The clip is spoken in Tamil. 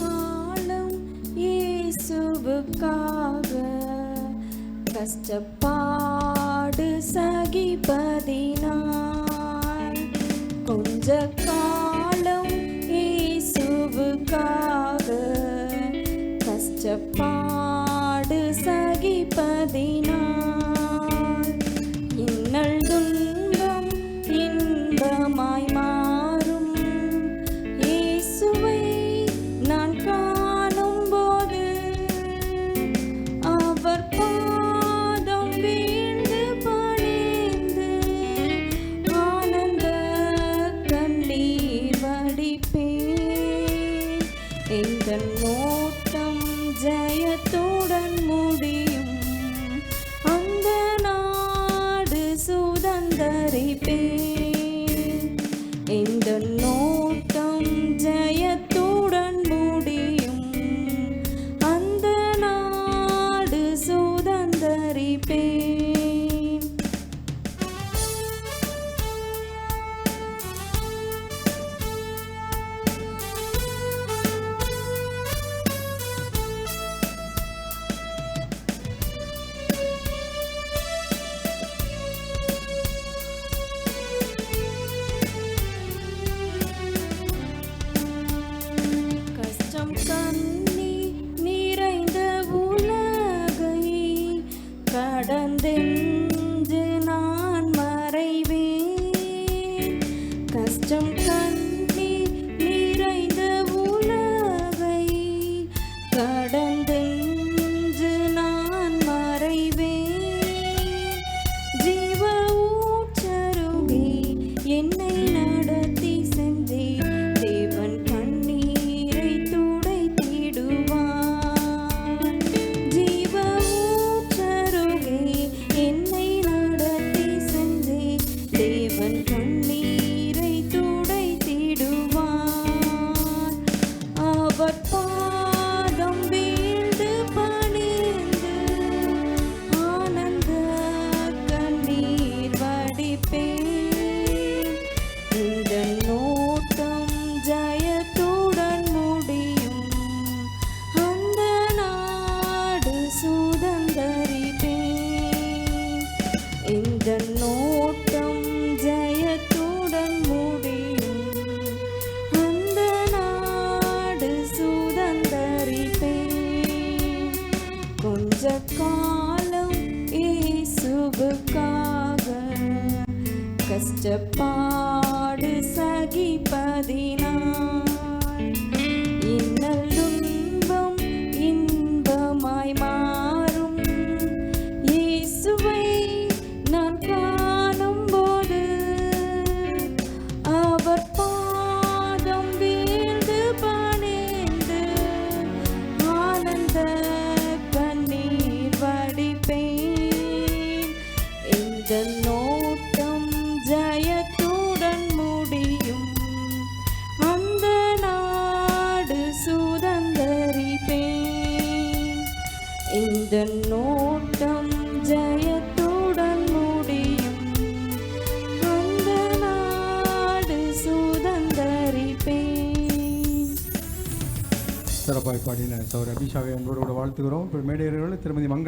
காலம் இயேசுவுக்காக கஷ்டப்பாடு சகிப்பதினாய், கொஞ்ச காலம் இயேசுவுக்காக கஷ்டப்பாடு சகிப்பதினாய், இன்னல் துன்பம் இன்பமாய் மாறும். இயேசுவை நான் காணும்போது அவர் பாதம் வீழ்ந்து பணிந்து ஆனந்த கண்ணீர் வடிப்பேன். இந்த நோட்டம் ஜெயத்துடன் முடியும், அந்த நாடு சுதந்தரிப்பேன். இந்த நோட்டம் ஜெயத்துடன் முடியும், அந்த நாடு சுதந்தரிப்பேன். கஷ்டம் கண்ணீர் நிறைந்த உலகை கடந்தென்று நான் மறைவேன். கஷ்டம் கண்ணீர் நிறைந்த உலகை கடந்தென்று நான் மறைவேன். ஜீவ ஊற்றருகே என்னை நடத்தி சென்றே தேவன் கண்ணீரை துடைத்திடுவார். ஜீவ ஊற்றருகே என்னை நடத்தி சென்றே தேவன் கண்ணீரை துடைத்திடுவார். அவர் பாதம் வீழ்ந்து பணிந்து ஆனந்த கண்ணீர் வடிப்பேன். இந்த நோட்டம் ஜெயத்துடன் முடியும், அந்த நாடு சுதந்தரிப்பேன். இந்த நோட்டம் ஜெயத்துடன் முடியும், அந்த நாடு சுதந்தரிப்பேன். கொஞ்ச காலம் இயேசுவுக்காக கஷ்டப்பாடு சகிப்பதினாய், இன்னல் துன்பம் இன்பமாய் மாறும். இயேசுவை நான் காணும்போது அவர் பாதம் வீழ்ந்து பணிந்து ஆனந்த கண்ணீர் வடிப்பேன். இந்த நோட்டம் ஜெயத்துடன் முடியும், அந்த நாடு சுதந்தரிப்பேன். இந்த நோட்டம் ஜெயத்துடன் முடியும், அந்த நாடு சுதந்தரிப்பேன். சிறப்பாய் பாடின சௌர அபிஷாவை அன்போடு வாழ்த்துகிறோம். இப்போ மேடையர்கள் திருமதி மங்கள